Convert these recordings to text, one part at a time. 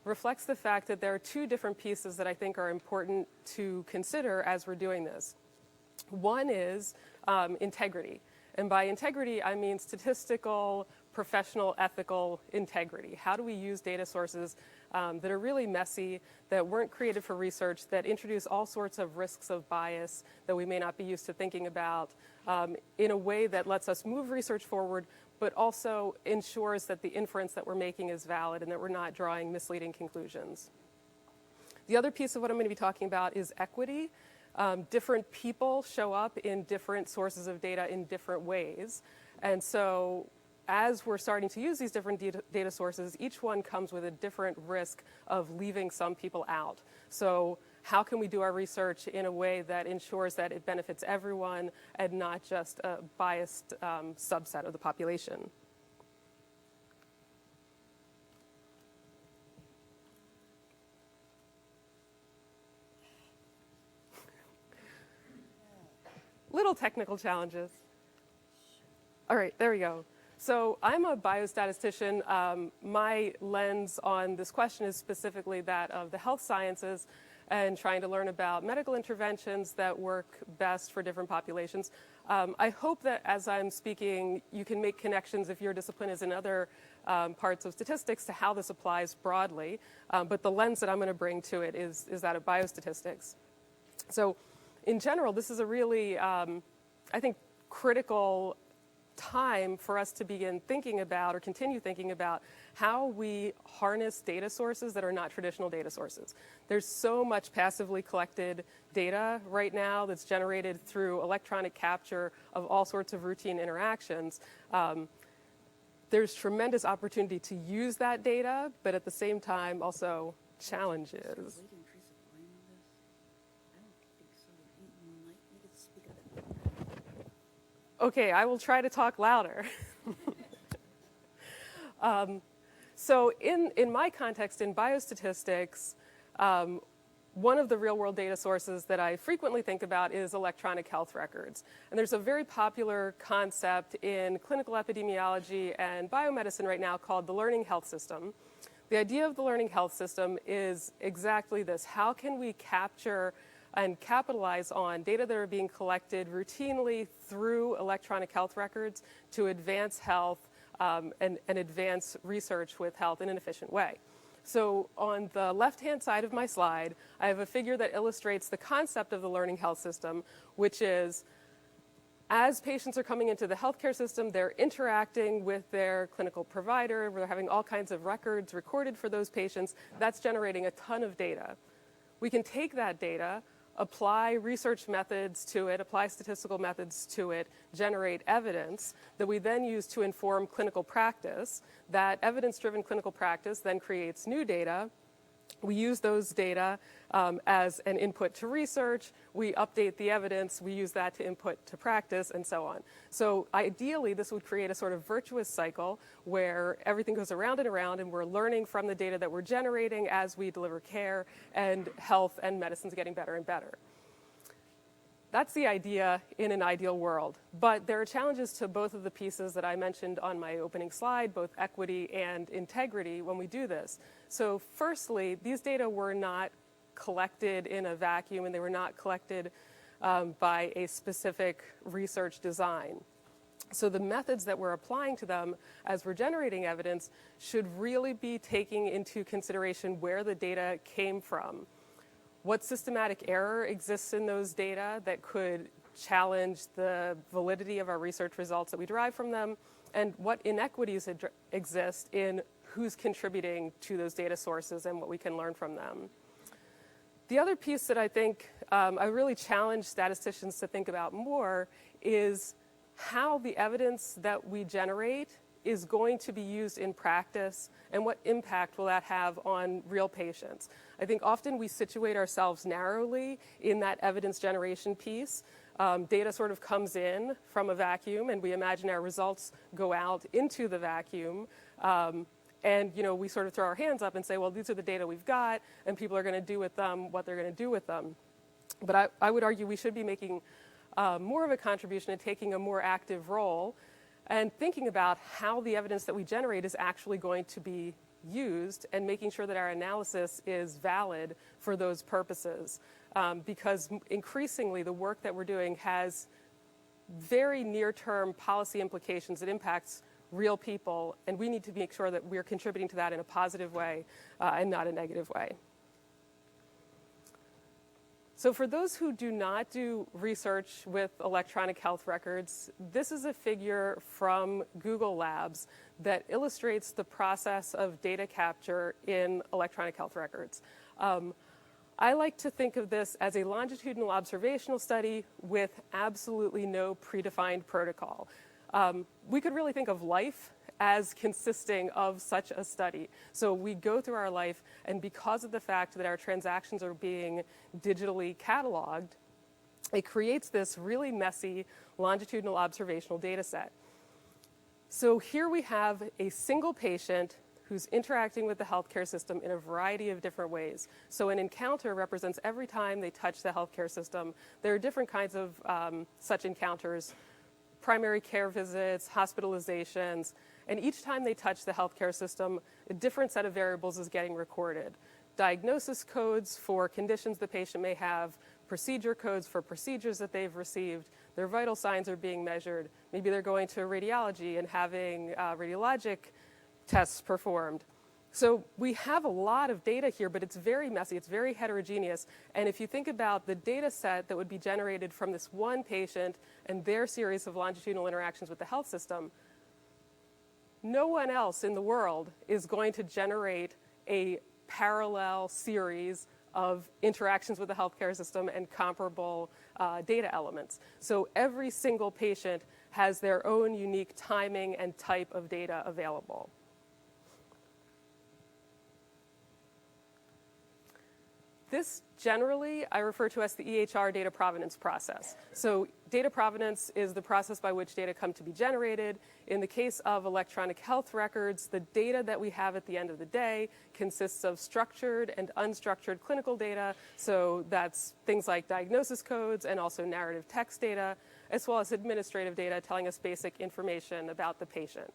reflects the fact that there are two different pieces that I think are important to consider as we're doing this. One is integrity. And by integrity, I mean statistical, professional, ethical integrity. How do we use data sources that are really messy, that weren't created for research, that introduce all sorts of risks of bias that we may not be used to thinking about in a way that lets us move research forward, but also ensures that the inference that we're making is valid and that we're not drawing misleading conclusions. The other piece of what I'm going to be talking about is equity. Different people show up in different sources of data in different ways. And so as we're starting to use these different data sources, each one comes with a different risk of leaving some people out. So how can we do our research in a way that ensures that it benefits everyone and not just a biased subset of the population? Little technical challenges. All right, there we go. So I'm a biostatistician. My lens on this question is specifically that of the health sciences and trying to learn about medical interventions that work best for different populations. I hope that as I'm speaking, you can make connections if your discipline is in other parts of statistics to how this applies broadly. But the lens that I'm going to bring to it is that of biostatistics. So in general, this is a really, I think, critical time for us to begin thinking about or continue thinking about how we harness data sources that are not traditional data sources. There's so much passively collected data right now that's generated through electronic capture of all sorts of routine interactions. There's tremendous opportunity to use that data, but at the same time also challenges. Okay, I will try to talk louder. So in my context, in biostatistics, one of the real-world data sources that I frequently think about is electronic health records. And there's a very popular concept in clinical epidemiology and biomedicine right now called the learning health system. The idea of the learning health system is exactly this. How can we capture and capitalize on data that are being collected routinely through electronic health records to advance health and advance research with health in an efficient way? So on the left-hand side of my slide, I have a figure that illustrates the concept of the learning health system, which is as patients are coming into the healthcare system, they're interacting with their clinical provider, they're having all kinds of records recorded for those patients. That's generating a ton of data. We can take that data, apply research methods to it, apply statistical methods to it, generate evidence that we then use to inform clinical practice. That evidence-driven clinical practice then creates new data. We use those data as an input to research. We update the evidence. We use that to input to practice, and so on. So ideally, this would create a sort of virtuous cycle where everything goes around, and we're learning from the data that we're generating as we deliver care, and health and medicine's getting better and better. That's the idea in an ideal world. But there are challenges to both of the pieces that I mentioned on my opening slide, both equity and integrity, when we do this. So firstly, these data were not collected in a vacuum, and they were not collected by a specific research design. So the methods that we're applying to them as we're generating evidence should really be taking into consideration where the data came from. What systematic error exists in those data that could challenge the validity of our research results that we derive from them, and what inequities exist in who's contributing to those data sources and what we can learn from them. The other piece that I think I really challenge statisticians to think about more is how the evidence that we generate is going to be used in practice, and what impact will that have on real patients. I think often we situate ourselves narrowly in that evidence generation piece. Data sort of comes in from a vacuum, and we imagine our results go out into the vacuum. And we sort of throw our hands up and say, well, these are the data we've got, and people are going to do with them what they're going to do with them. But I would argue we should be making more of a contribution and taking a more active role and thinking about how the evidence that we generate is actually going to be used and making sure that our analysis is valid for those purposes. Because increasingly the work that we're doing has very near-term policy implications that impacts real people, and we need to make sure that we're contributing to that in a positive way and not a negative way. So for those who do not do research with electronic health records, this is a figure from Google Labs that illustrates the process of data capture in electronic health records. I like to think of this as a longitudinal observational study with absolutely no predefined protocol. We could really think of life as consisting of such a study. So we go through our life, and because of the fact that our transactions are being digitally cataloged, it creates this really messy longitudinal observational data set. So here we have a single patient who's interacting with the healthcare system in a variety of different ways. So an encounter represents every time they touch the healthcare system. There are different kinds of such encounters: primary care visits, hospitalizations, and each time they touch the healthcare system, a different set of variables is getting recorded. Diagnosis codes for conditions the patient may have, procedure codes for procedures that they've received, their vital signs are being measured. Maybe they're going to radiology and having radiologic tests performed. So we have a lot of data here, but it's very messy, it's very heterogeneous. And if you think about the data set that would be generated from this one patient and their series of longitudinal interactions with the health system, no one else in the world is going to generate a parallel series of interactions with the healthcare system and comparable data elements. So every single patient has their own unique timing and type of data available. This generally I refer to as the EHR data provenance process. So data provenance is the process by which data come to be generated. In the case of electronic health records, the data that we have at the end of the day consists of structured and unstructured clinical data. So that's things like diagnosis codes and also narrative text data, as well as administrative data telling us basic information about the patient.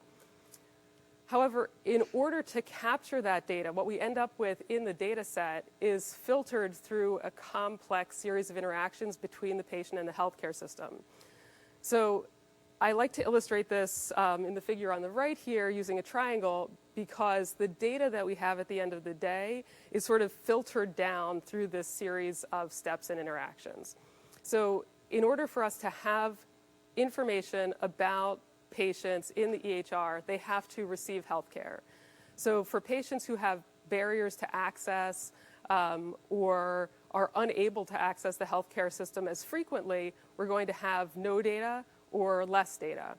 However, in order to capture that data, what we end up with in the data set is filtered through a complex series of interactions between the patient and the healthcare system. So I like to illustrate this in the figure on the right here using a triangle, because the data that we have at the end of the day is sort of filtered down through this series of steps and interactions. So in order for us to have information about patients in the EHR, they have to receive health care. So for patients who have barriers to access or are unable to access the healthcare system as frequently, we're going to have no data or less data.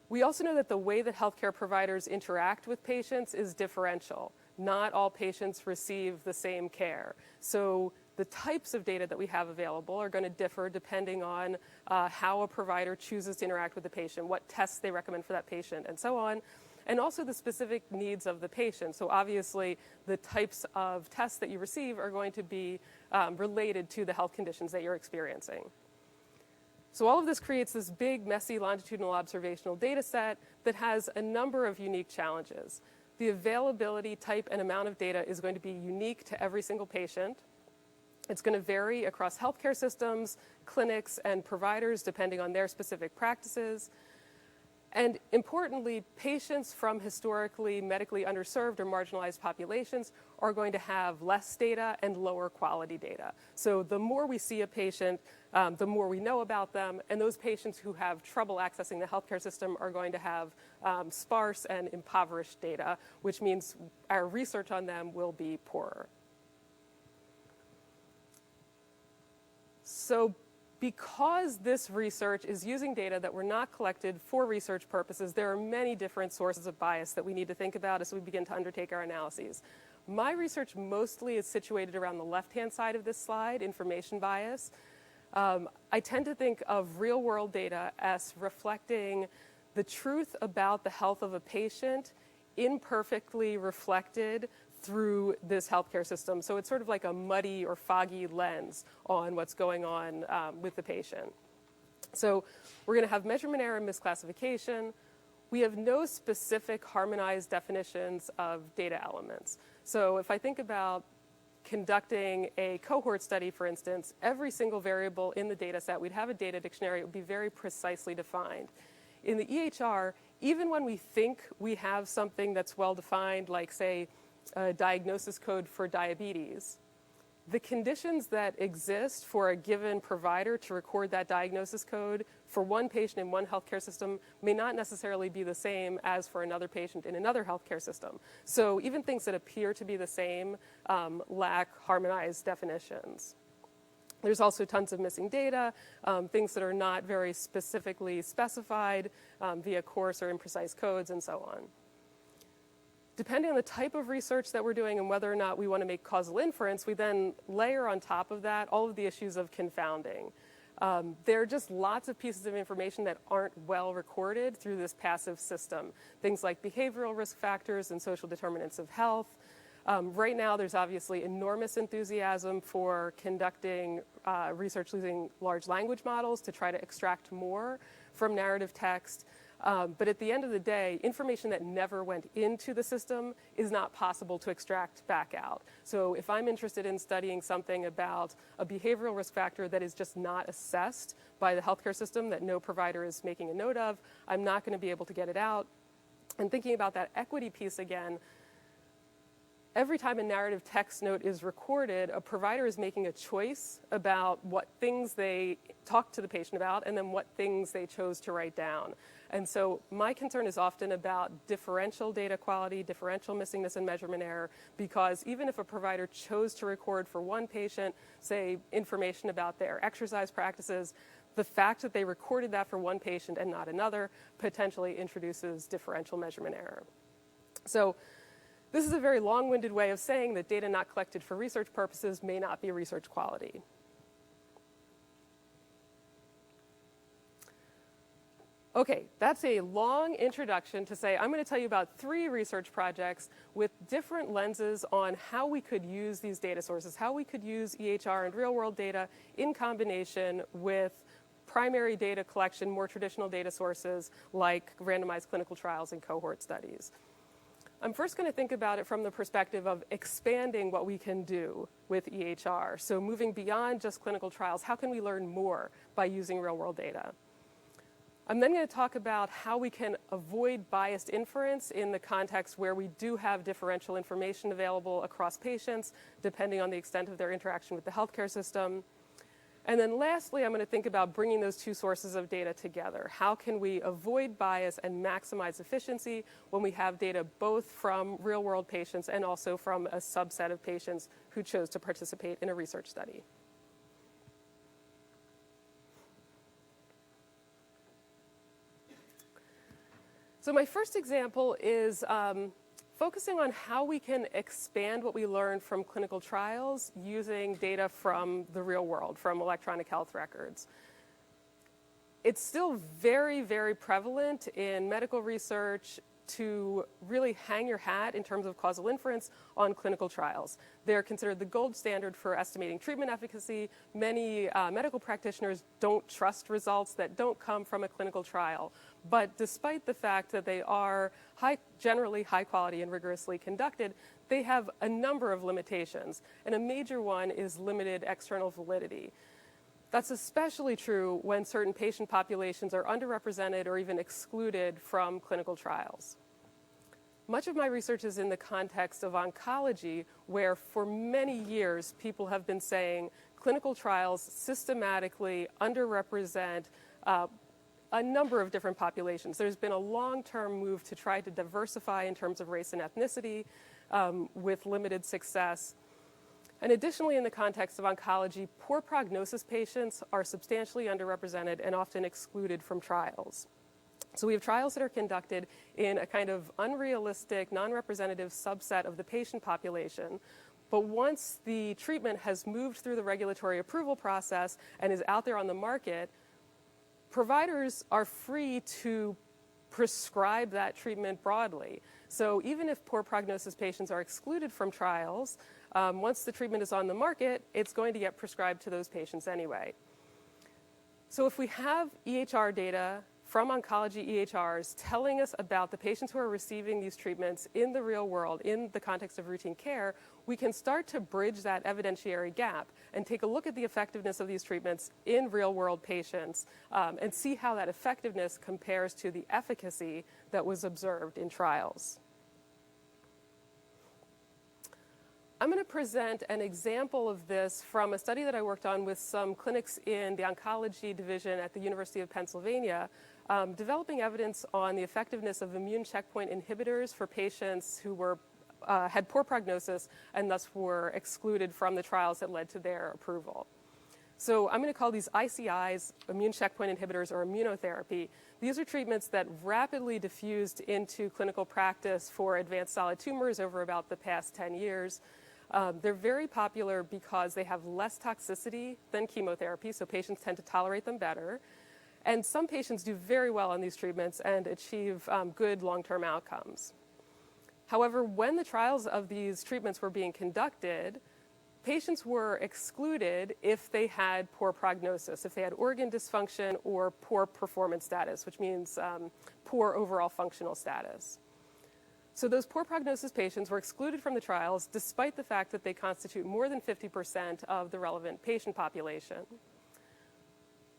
We also know that the way that healthcare providers interact with patients is differential. Not all patients receive the same care. So the types of data that we have available are going to differ depending on how a provider chooses to interact with the patient, what tests they recommend for that patient, and so on, and also the specific needs of the patient. So obviously, the types of tests that you receive are going to be related to the health conditions that you're experiencing. So all of this creates this big, messy, longitudinal observational data set that has a number of unique challenges. The availability, type, and amount of data is going to be unique to every single patient. It's going to vary across healthcare systems, clinics, and providers depending on their specific practices. And importantly, patients from historically medically underserved or marginalized populations are going to have less data and lower quality data. So the more we see a patient, the more we know about them, and those patients who have trouble accessing the healthcare system are going to have sparse and impoverished data, which means our research on them will be poorer. So because this research is using data that were not collected for research purposes, there are many different sources of bias that we need to think about as we begin to undertake our analyses. My research mostly is situated around the left-hand side of this slide, information bias. I tend to think of real-world data as reflecting the truth about the health of a patient imperfectly reflected through this healthcare system. So it's sort of like a muddy or foggy lens on what's going on with the patient. So we're going to have measurement error and misclassification. we have no specific harmonized definitions of data elements. So if I think about conducting a cohort study, for instance, every single variable in the data set, we'd have a data dictionary. It would be very precisely defined. In the EHR, even when we think we have something that's well-defined, like, say, a diagnosis code for diabetes, the conditions that exist for a given provider to record that diagnosis code for one patient in one healthcare system may not necessarily be the same as for another patient in another healthcare system. So even things that appear to be the same lack harmonized definitions. There's also tons of missing data, things that are not very specifically specified via coarse or imprecise codes, and so on. Depending on the type of research that we're doing and whether or not we want to make causal inference, we then layer on top of that all of the issues of confounding. There are just lots of pieces of information that aren't well recorded through this passive system. Things like behavioral risk factors and social determinants of health. Right now, there's obviously enormous enthusiasm for conducting research using large language models to try to extract more from narrative text. But at the end of the day, information that never went into the system is not possible to extract back out. So if I'm interested in studying something about a behavioral risk factor that is just not assessed by the healthcare system, that no provider is making a note of, I'm not going to be able to get it out. And thinking about that equity piece again, every time a narrative text note is recorded, a provider is making a choice about what things they talk to the patient about and then what things they chose to write down. And so my concern is often about differential data quality, differential missingness and measurement error, because even if a provider chose to record for one patient, say, information about their exercise practices, the fact that they recorded that for one patient and not another potentially introduces differential measurement error. So this is a very long-winded way of saying that data not collected for research purposes may not be research quality. Okay, that's a long introduction to say I'm going to tell you about 3 research projects with different lenses on how we could use these data sources, how we could use EHR and real-world data in combination with primary data collection, more traditional data sources like randomized clinical trials and cohort studies. I'm first going to think about it from the perspective of expanding what we can do with EHR. So moving beyond just clinical trials, how can we learn more by using real-world data? I'm then going to talk about how we can avoid biased inference in the context where we do have differential information available across patients, depending on the extent of their interaction with the healthcare system. And then lastly, I'm going to think about bringing those 2 sources of data together. How can we avoid bias and maximize efficiency when we have data both from real-world patients and also from a subset of patients who chose to participate in a research study? So my first example is focusing on how we can expand what we learn from clinical trials using data from the real world, from electronic health records. It's still very, very prevalent in medical research to really hang your hat in terms of causal inference on clinical trials. They're considered the gold standard for estimating treatment efficacy. Many medical practitioners don't trust results that don't come from a clinical trial. But despite the fact that they are generally high quality and rigorously conducted, they have a number of limitations. And a major one is limited external validity. That's especially true when certain patient populations are underrepresented or even excluded from clinical trials. Much of my research is in the context of oncology, where for many years people have been saying clinical trials systematically underrepresent a number of different populations. There's been a long-term move to try to diversify in terms of race and ethnicity with limited success. And additionally, in the context of oncology, poor prognosis patients are substantially underrepresented and often excluded from trials. So we have trials that are conducted in a kind of unrealistic, non-representative subset of the patient population. But once the treatment has moved through the regulatory approval process and is out there on the market, providers are free to prescribe that treatment broadly. So even if poor prognosis patients are excluded from trials, once the treatment is on the market, it's going to get prescribed to those patients anyway. So if we have EHR data from oncology EHRs telling us about the patients who are receiving these treatments in the real world, in the context of routine care, we can start to bridge that evidentiary gap and take a look at the effectiveness of these treatments in real-world patients and see how that effectiveness compares to the efficacy that was observed in trials. I'm going to present an example of this from a study that I worked on with some clinics in the oncology division at the University of Pennsylvania, developing evidence on the effectiveness of immune checkpoint inhibitors for patients who had poor prognosis and thus were excluded from the trials that led to their approval. So I'm going to call these ICIs, immune checkpoint inhibitors, or immunotherapy. These are treatments that rapidly diffused into clinical practice for advanced solid tumors over about the past 10 years. They're very popular because they have less toxicity than chemotherapy, so patients tend to tolerate them better. And some patients do very well on these treatments and achieve good long-term outcomes. However, when the trials of these treatments were being conducted, patients were excluded if they had poor prognosis, if they had organ dysfunction or poor performance status, which means poor overall functional status. So those poor prognosis patients were excluded from the trials despite the fact that they constitute more than 50% of the relevant patient population.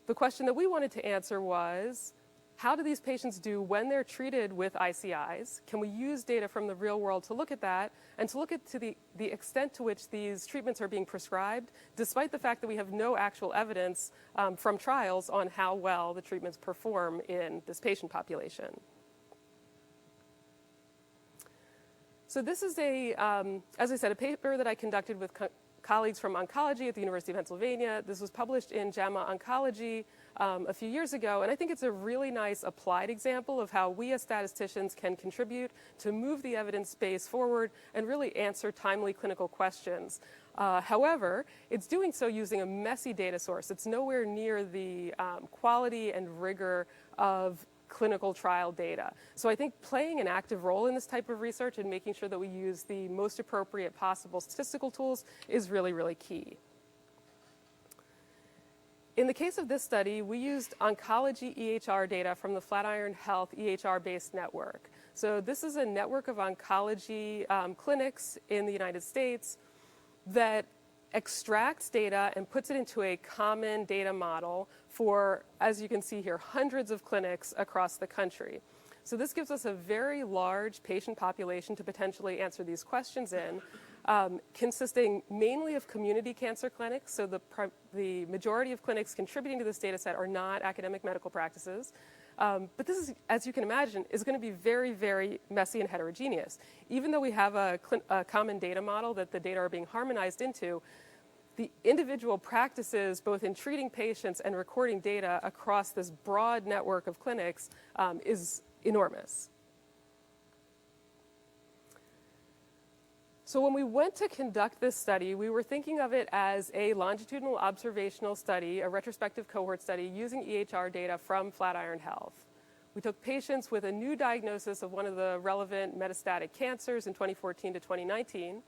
The question that we wanted to answer was, how do these patients do when they're treated with ICIs? Can we use data from the real world to look at that and to look at the extent to which these treatments are being prescribed, despite the fact that we have no actual evidence from trials on how well the treatments perform in this patient population? So this is as I said, a paper that I conducted with colleagues from oncology at the University of Pennsylvania. This was published in JAMA Oncology a few years ago, and I think it's a really nice applied example of how we as statisticians can contribute to move the evidence base forward and really answer timely clinical questions. However, it's doing so using a messy data source. It's nowhere near the quality and rigor of clinical trial data. So I think playing an active role in this type of research and making sure that we use the most appropriate possible statistical tools is really, really key. In the case of this study, we used oncology EHR data from the Flatiron Health EHR-based network. So this is a network of oncology clinics in the United States that extracts data and puts it into a common data model for, as you can see here, hundreds of clinics across the country. So this gives us a very large patient population to potentially answer these questions in, consisting mainly of community cancer clinics. So the majority of clinics contributing to this data set are not academic medical practices. But this is, as you can imagine, is going to be very, very messy and heterogeneous. Even though we have a common data model that the data are being harmonized into, the individual practices, both in treating patients and recording data across this broad network of clinics, is enormous. So when we went to conduct this study, we were thinking of it as a longitudinal observational study, a retrospective cohort study using EHR data from Flatiron Health. We took patients with a new diagnosis of one of the relevant metastatic cancers in 2014 to 2019,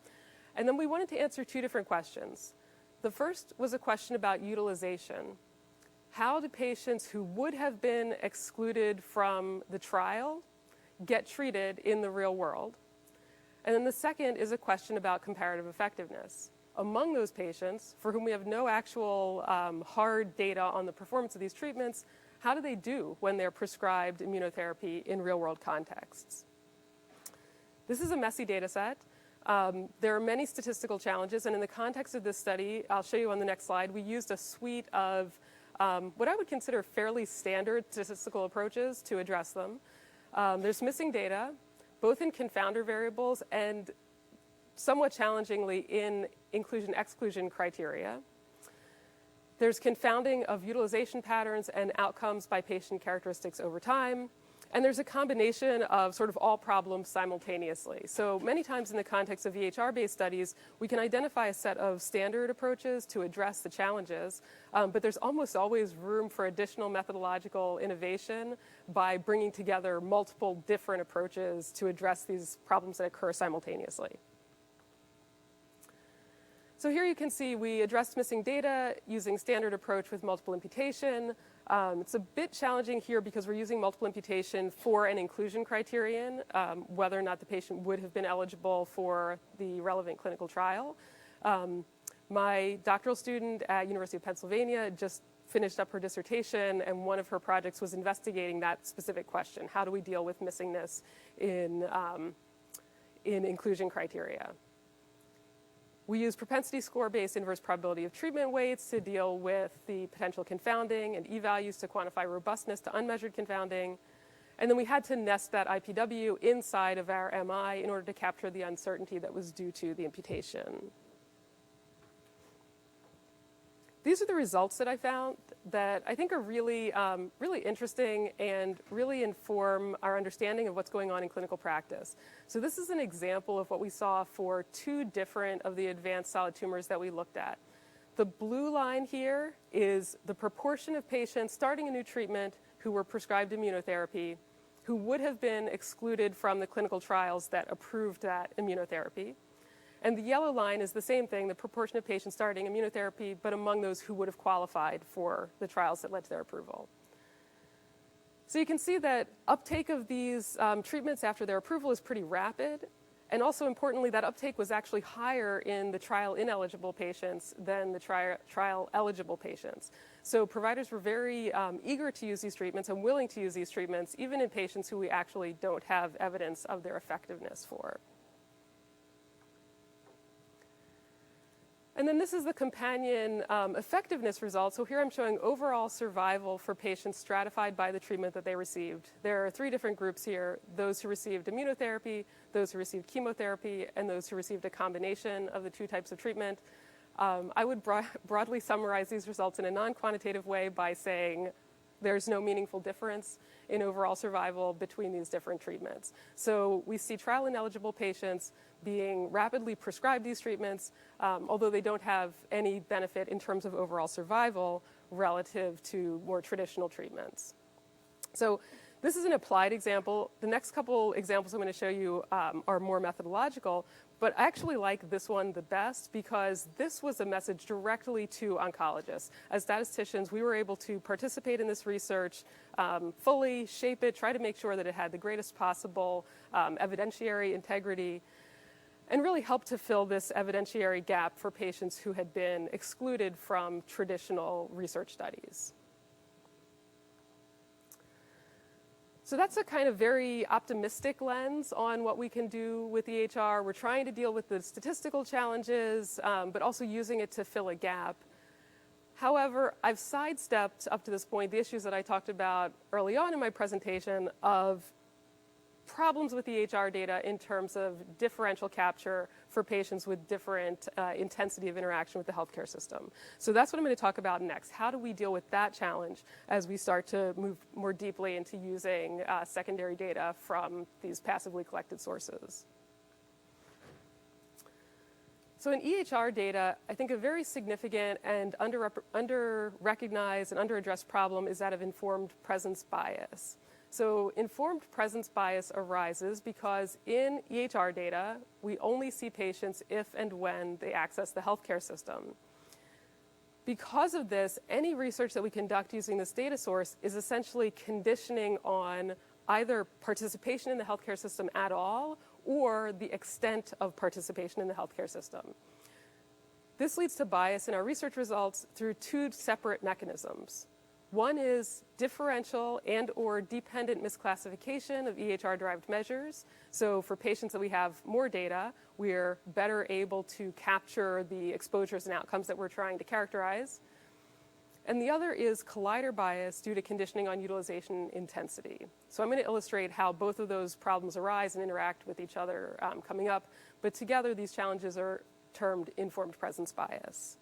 and then we wanted to answer two different questions. The first was a question about utilization. How do patients who would have been excluded from the trial get treated in the real world? And then the second is a question about comparative effectiveness. Among those patients for whom we have no actual hard data on the performance of these treatments, how do they do when they're prescribed immunotherapy in real-world contexts? This is a messy data set. There are many statistical challenges, and in the context of this study, I'll show you on the next slide, we used a suite of what I would consider fairly standard statistical approaches to address them. There's missing data, both in confounder variables and somewhat challengingly in inclusion-exclusion criteria. There's confounding of utilization patterns and outcomes by patient characteristics over time. And there's a combination of sort of all problems simultaneously. So many times in the context of EHR-based studies, we can identify a set of standard approaches to address the challenges, but there's almost always room for additional methodological innovation by bringing together multiple different approaches to address these problems that occur simultaneously. So here you can see we addressed missing data using standard approach with multiple imputation. It's a bit challenging here because we're using multiple imputation for an inclusion criterion, whether or not the patient would have been eligible for the relevant clinical trial. My doctoral student at University of Pennsylvania just finished up her dissertation, and one of her projects was investigating that specific question. How do we deal with missingness in inclusion criteria? We use propensity score-based inverse probability of treatment weights to deal with the potential confounding, and e-values to quantify robustness to unmeasured confounding. And then we had to nest that IPW inside of our MI in order to capture the uncertainty that was due to the imputation. These are the results that I found that I think are really, really interesting and really inform our understanding of what's going on in clinical practice. So this is an example of what we saw for 2 different of the advanced solid tumors that we looked at. The blue line here is the proportion of patients starting a new treatment who were prescribed immunotherapy, who would have been excluded from the clinical trials that approved that immunotherapy. And the yellow line is the same thing, the proportion of patients starting immunotherapy, but among those who would have qualified for the trials that led to their approval. So you can see that uptake of these treatments after their approval is pretty rapid. And also importantly, that uptake was actually higher in the trial ineligible patients than the trial eligible patients. So providers were very eager to use these treatments and willing to use these treatments, even in patients who we actually don't have evidence of their effectiveness for. And then this is the companion effectiveness result. So here I'm showing overall survival for patients stratified by the treatment that they received. There are 3 different groups here: those who received immunotherapy, those who received chemotherapy, and those who received a combination of the 2 types of treatment. I would broadly summarize these results in a non-quantitative way by saying there's no meaningful difference in overall survival between these different treatments. So we see trial ineligible patients being rapidly prescribed these treatments, although they don't have any benefit in terms of overall survival relative to more traditional treatments. So this is an applied example. The next couple examples I'm going to show you are more methodological, but I actually like this one the best because this was a message directly to oncologists. As statisticians, we were able to participate in this research fully, shape it, try to make sure that it had the greatest possible evidentiary integrity, and really help to fill this evidentiary gap for patients who had been excluded from traditional research studies. So that's a kind of very optimistic lens on what we can do with EHR. We're trying to deal with the statistical challenges, but also using it to fill a gap. However, I've sidestepped up to this point the issues that I talked about early on in my presentation of problems with EHR data in terms of differential capture for patients with different intensity of interaction with the healthcare system. So that's what I'm going to talk about next. How do we deal with that challenge as we start to move more deeply into using secondary data from these passively collected sources? So in EHR data, I think a very significant and under-recognized and under-addressed problem is that of informed presence bias. So informed presence bias arises because in EHR data, we only see patients if and when they access the healthcare system. Because of this, any research that we conduct using this data source is essentially conditioning on either participation in the healthcare system at all or the extent of participation in the healthcare system. This leads to bias in our research results through 2 separate mechanisms. One is differential and or dependent misclassification of EHR-derived measures. So for patients that we have more data, we're better able to capture the exposures and outcomes that we're trying to characterize. And the other is collider bias due to conditioning on utilization intensity. So I'm going to illustrate how both of those problems arise and interact with each other coming up. But together, these challenges are termed informed presence bias.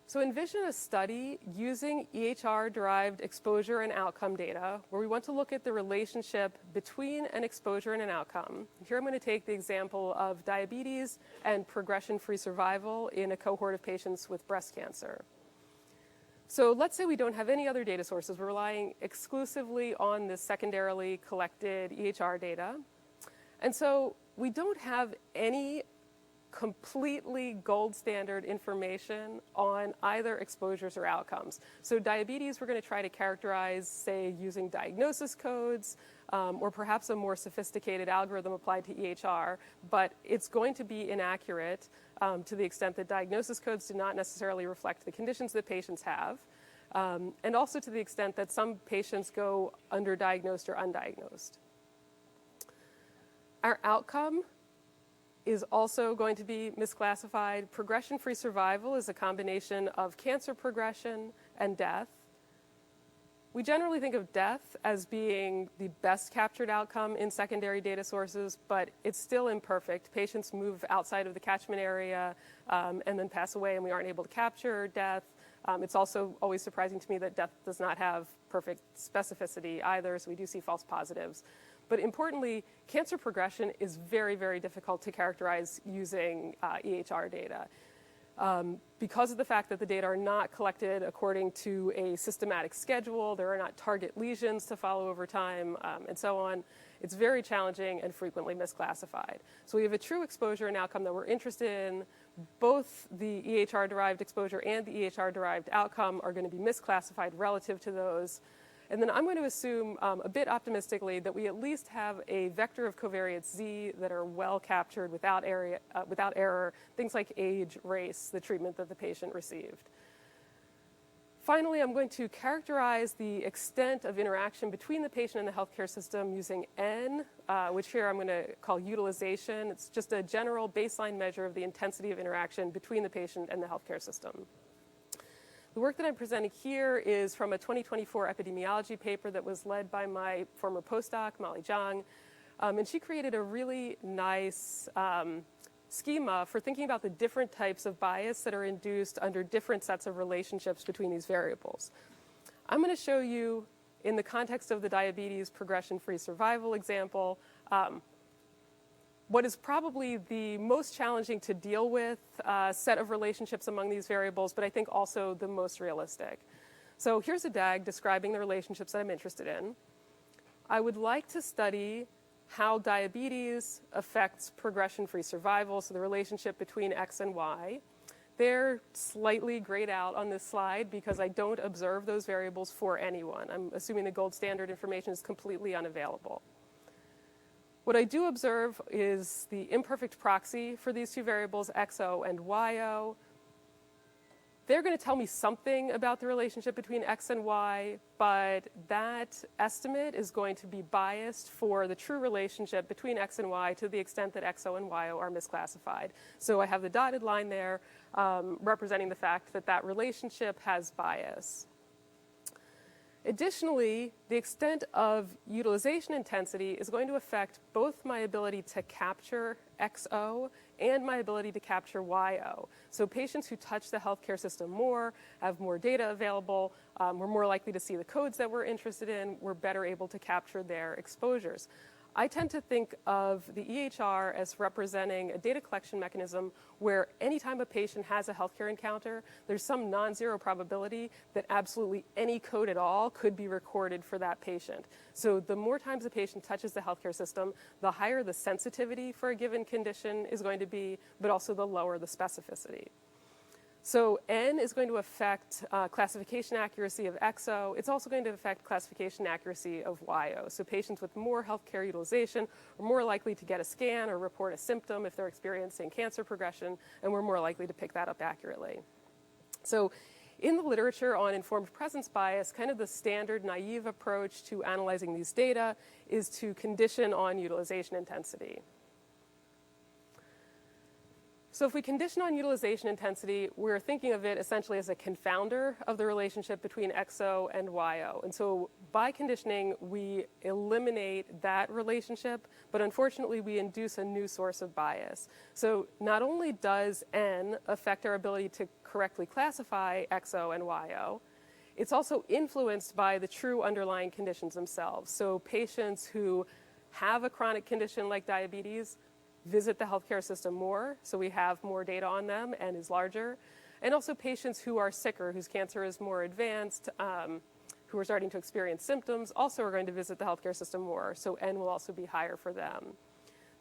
So envision a study using EHR-derived exposure and outcome data where we want to look at the relationship between an exposure and an outcome. Here I'm going to take the example of diabetes and progression-free survival in a cohort of patients with breast cancer. So let's say we don't have any other data sources. We're relying exclusively on this secondarily collected EHR data. And so we don't have any completely gold standard information on either exposures or outcomes. So diabetes, we're going to try to characterize, say, using diagnosis codes, or perhaps a more sophisticated algorithm applied to EHR, but it's going to be inaccurate to the extent that diagnosis codes do not necessarily reflect the conditions that patients have, and also to the extent that some patients go underdiagnosed or undiagnosed. Our outcome is also going to be misclassified. Progression-free survival is a combination of cancer progression and death. We generally think of death as being the best captured outcome in secondary data sources, but it's still imperfect. Patients move outside of the catchment area and then pass away, and we aren't able to capture death. It's also always surprising to me that death does not have perfect specificity either, so we do see false positives. But importantly, cancer progression is very, very difficult to characterize using EHR data. Because of the fact that the data are not collected according to a systematic schedule, there are not target lesions to follow over time, and so on, it's very challenging and frequently misclassified. So we have a true exposure and outcome that we're interested in. Both the EHR-derived exposure and the EHR-derived outcome are going to be misclassified relative to those. And then I'm going to assume, a bit optimistically, that we at least have a vector of covariates Z that are well captured without error, things like age, race, the treatment that the patient received. Finally, I'm going to characterize the extent of interaction between the patient and the healthcare system using N, which here I'm going to call utilization. It's just a general baseline measure of the intensity of interaction between the patient and the healthcare system. The work that I'm presenting here is from a 2024 epidemiology paper that was led by my former postdoc, Molly Zhang, and she created a really nice schema for thinking about the different types of bias that are induced under different sets of relationships between these variables. I'm going to show you, in the context of the diabetes progression-free survival example, what is probably the most challenging to deal with set of relationships among these variables, but I think also the most realistic. So here's a DAG describing the relationships that I'm interested in. I would like to study how diabetes affects progression-free survival, so the relationship between X and Y. They're slightly grayed out on this slide because I don't observe those variables for anyone. I'm assuming the gold standard information is completely unavailable. What I do observe is the imperfect proxy for these two variables, XO and YO. They're going to tell me something about the relationship between X and Y, but that estimate is going to be biased for the true relationship between X and Y to the extent that XO and YO are misclassified. So I have the dotted line there representing the fact that that relationship has bias. Additionally, the extent of utilization intensity is going to affect both my ability to capture XO and my ability to capture YO. So patients who touch the healthcare system more, have more data available, we're more likely to see the codes that we're interested in, we're better able to capture their exposures. I tend to think of the EHR as representing a data collection mechanism where anytime a patient has a healthcare encounter, there's some non-zero probability that absolutely any code at all could be recorded for that patient. So the more times a patient touches the healthcare system, the higher the sensitivity for a given condition is going to be, but also the lower the specificity. So N is going to affect classification accuracy of XO. It's also going to affect classification accuracy of YO. So patients with more healthcare utilization are more likely to get a scan or report a symptom if they're experiencing cancer progression, and we're more likely to pick that up accurately. So in the literature on informed presence bias, kind of the standard naive approach to analyzing these data is to condition on utilization intensity. So if we condition on utilization intensity, we're thinking of it essentially as a confounder of the relationship between XO and YO. And so by conditioning, we eliminate that relationship, but unfortunately, we induce a new source of bias. So not only does N affect our ability to correctly classify XO and YO, it's also influenced by the true underlying conditions themselves. So patients who have a chronic condition like diabetes visit the healthcare system more, so we have more data on them and is larger. And also patients who are sicker, whose cancer is more advanced, who are starting to experience symptoms, also are going to visit the healthcare system more, so N will also be higher for them.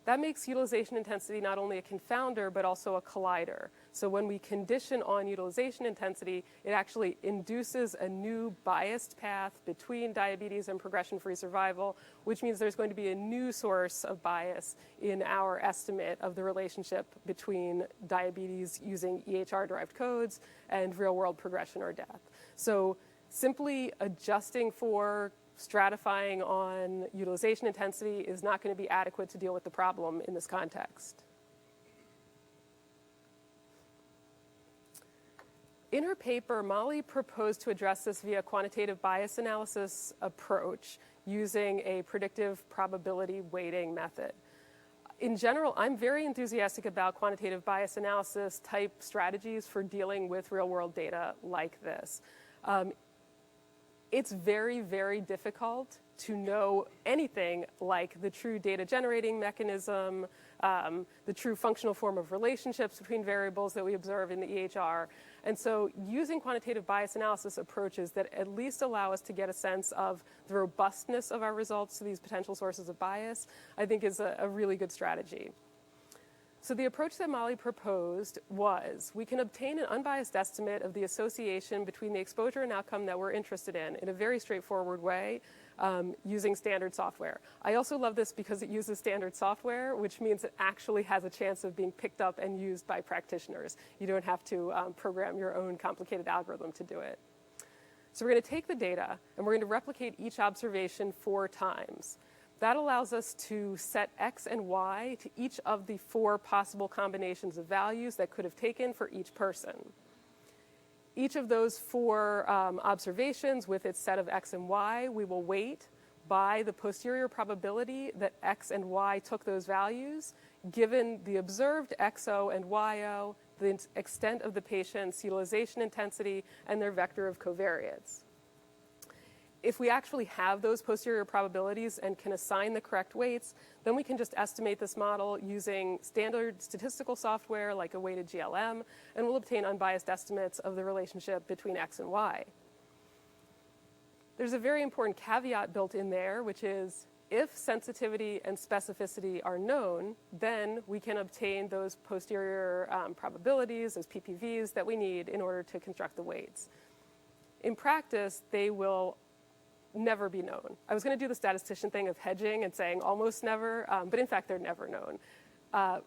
That makes utilization intensity not only a confounder, but also a collider. So when we condition on utilization intensity, it actually induces a new biased path between diabetes and progression-free survival, which means there's going to be a new source of bias in our estimate of the relationship between diabetes using EHR-derived codes and real-world progression or death. So simply adjusting for stratifying on utilization intensity is not going to be adequate to deal with the problem in this context. In her paper, Molly proposed to address this via quantitative bias analysis approach using a predictive probability weighting method. In general, I'm very enthusiastic about quantitative bias analysis type strategies for dealing with real-world data like this. It's very, very difficult to know anything like the true data generating mechanism, the true functional form of relationships between variables that we observe in the EHR. And so using quantitative bias analysis approaches that at least allow us to get a sense of the robustness of our results to these potential sources of bias, I think is a really good strategy. So the approach that Molly proposed was we can obtain an unbiased estimate of the association between the exposure and outcome that we're interested in a very straightforward way using standard software. I also love this because it uses standard software, which means it actually has a chance of being picked up and used by practitioners. You don't have to program your own complicated algorithm to do it. So we're going to take the data and we're going to replicate each observation 4 times. That allows us to set X and Y to each of the 4 possible combinations of values that could have taken for each person. Each of those 4 observations with its set of X and Y, we will weight by the posterior probability that X and Y took those values, given the observed XO and YO, the extent of the patient's utilization intensity, and their vector of covariance. If we actually have those posterior probabilities and can assign the correct weights, then we can just estimate this model using standard statistical software like a weighted GLM, and we'll obtain unbiased estimates of the relationship between X and Y. There's a very important caveat built in there, which is if sensitivity and specificity are known, then we can obtain those posterior probabilities, those PPVs that we need in order to construct the weights. In practice, they will never be known. I was going to do the statistician thing of hedging and saying almost never, but in fact, they're never known.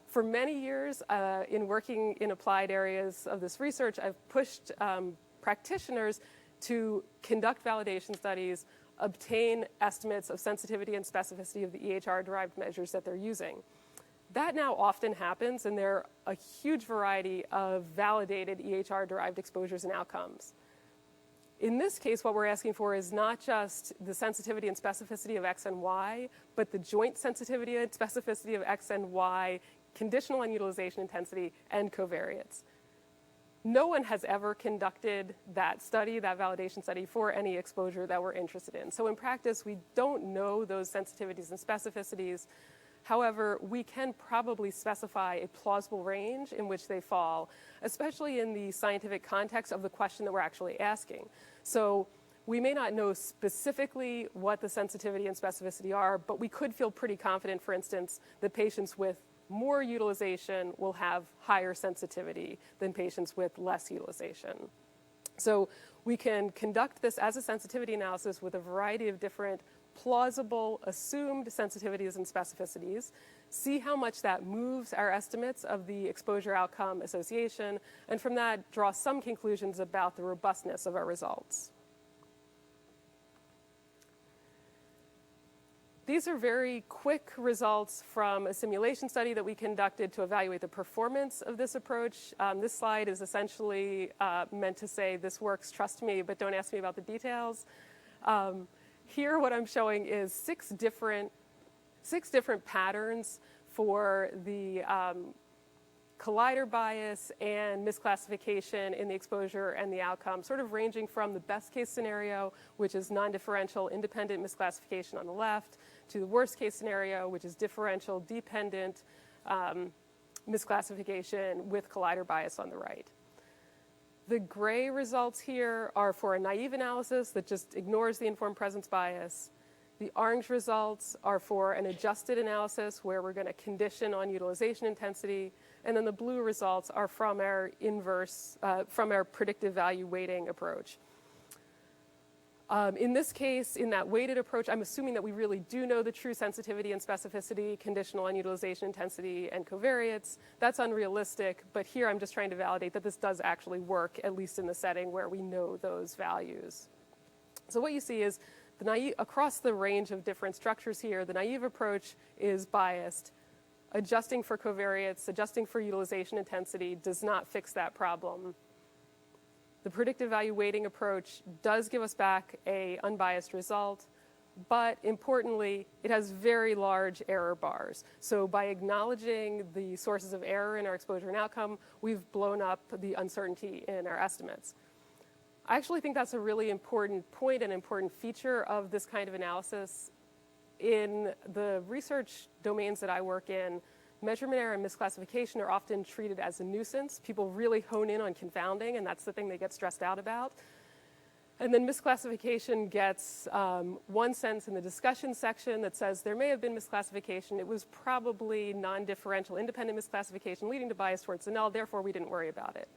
For many years, in working in applied areas of this research, I've pushed practitioners to conduct validation studies, obtain estimates of sensitivity and specificity of the EHR-derived measures that they're using. That now often happens, and there are a huge variety of validated EHR-derived exposures and outcomes. In this case, what we're asking for is not just the sensitivity and specificity of X and Y, but the joint sensitivity and specificity of X and Y, conditional on utilization intensity, and covariance. No one has ever conducted that study, that validation study, for any exposure that we're interested in. So in practice, we don't know those sensitivities and specificities. However, we can probably specify a plausible range in which they fall, especially in the scientific context of the question that we're actually asking. So we may not know specifically what the sensitivity and specificity are, but we could feel pretty confident, for instance, that patients with more utilization will have higher sensitivity than patients with less utilization. So we can conduct this as a sensitivity analysis with a variety of different plausible assumed sensitivities and specificities, see how much that moves our estimates of the exposure outcome association, and from that draw some conclusions about the robustness of our results. These are very quick results from a simulation study that we conducted to evaluate the performance of this approach. This slide is essentially meant to say, this works, trust me, but don't ask me about the details. Here, what I'm showing is six different patterns for the collider bias and misclassification in the exposure and the outcome, sort of ranging from the best case scenario, which is non-differential independent misclassification on the left, to the worst case scenario, which is differential dependent misclassification with collider bias on the right. The gray results here are for a naive analysis that just ignores the informed presence bias. The orange results are for an adjusted analysis where we're going to condition on utilization intensity. And then the blue results are from our from our predictive value weighting approach. In this case, in that weighted approach, I'm assuming that we really do know the true sensitivity and specificity, conditional on utilization intensity and covariates. That's unrealistic, but here I'm just trying to validate that this does actually work, at least in the setting where we know those values. So what you see is across the range of different structures here, the naive approach is biased. Adjusting for covariates, adjusting for utilization intensity does not fix that problem. The predictive value weighting approach does give us back an unbiased result, but importantly, it has very large error bars. So by acknowledging the sources of error in our exposure and outcome, we've blown up the uncertainty in our estimates. I actually think that's a really important point and important feature of this kind of analysis. In the research domains that I work in, measurement error and misclassification are often treated as a nuisance. People really hone in on confounding, and that's the thing they get stressed out about. And then misclassification gets one sentence in the discussion section that says there may have been misclassification. It was probably non-differential independent misclassification leading to bias towards the null, therefore we didn't worry about it.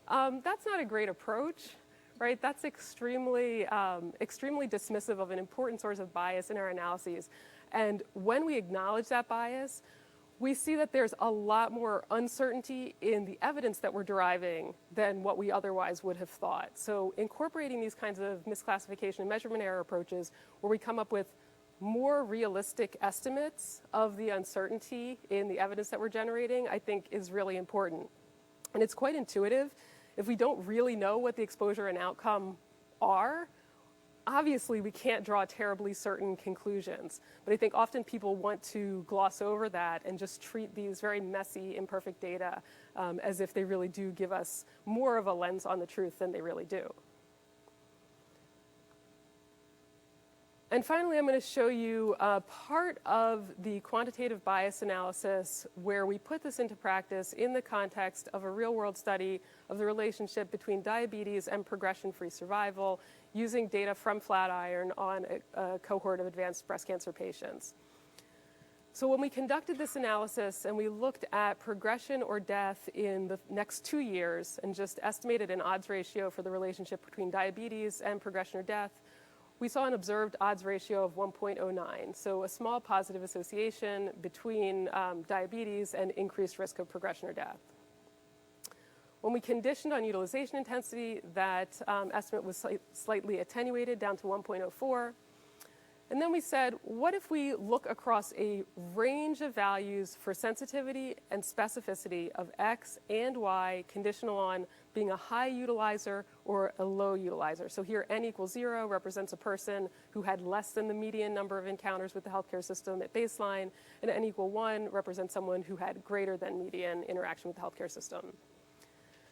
That's not a great approach, right? That's extremely dismissive of an important source of bias in our analyses. And when we acknowledge that bias, we see that there's a lot more uncertainty in the evidence that we're deriving than what we otherwise would have thought. So incorporating these kinds of misclassification and measurement error approaches where we come up with more realistic estimates of the uncertainty in the evidence that we're generating, I think is really important. And it's quite intuitive. If we don't really know what the exposure and outcome are, obviously we can't draw terribly certain conclusions. But I think often people want to gloss over that and just treat these very messy, imperfect data as if they really do give us more of a lens on the truth than they really do. And finally, I'm going to show you part of the quantitative bias analysis where we put this into practice in the context of a real-world study of the relationship between diabetes and progression-free survival using data from Flatiron on a cohort of advanced breast cancer patients. So when we conducted this analysis and we looked at progression or death in the next 2 years and just estimated an odds ratio for the relationship between diabetes and progression or death, we saw an observed odds ratio of 1.09, so a small positive association between diabetes and increased risk of progression or death. When we conditioned on utilization intensity, that estimate was slightly attenuated down to 1.04. And then we said, what if we look across a range of values for sensitivity and specificity of X and Y conditional on being a high utilizer or a low utilizer? So here n equals 0 represents a person who had less than the median number of encounters with the healthcare system at baseline, and n equal 1 represents someone who had greater than median interaction with the healthcare system.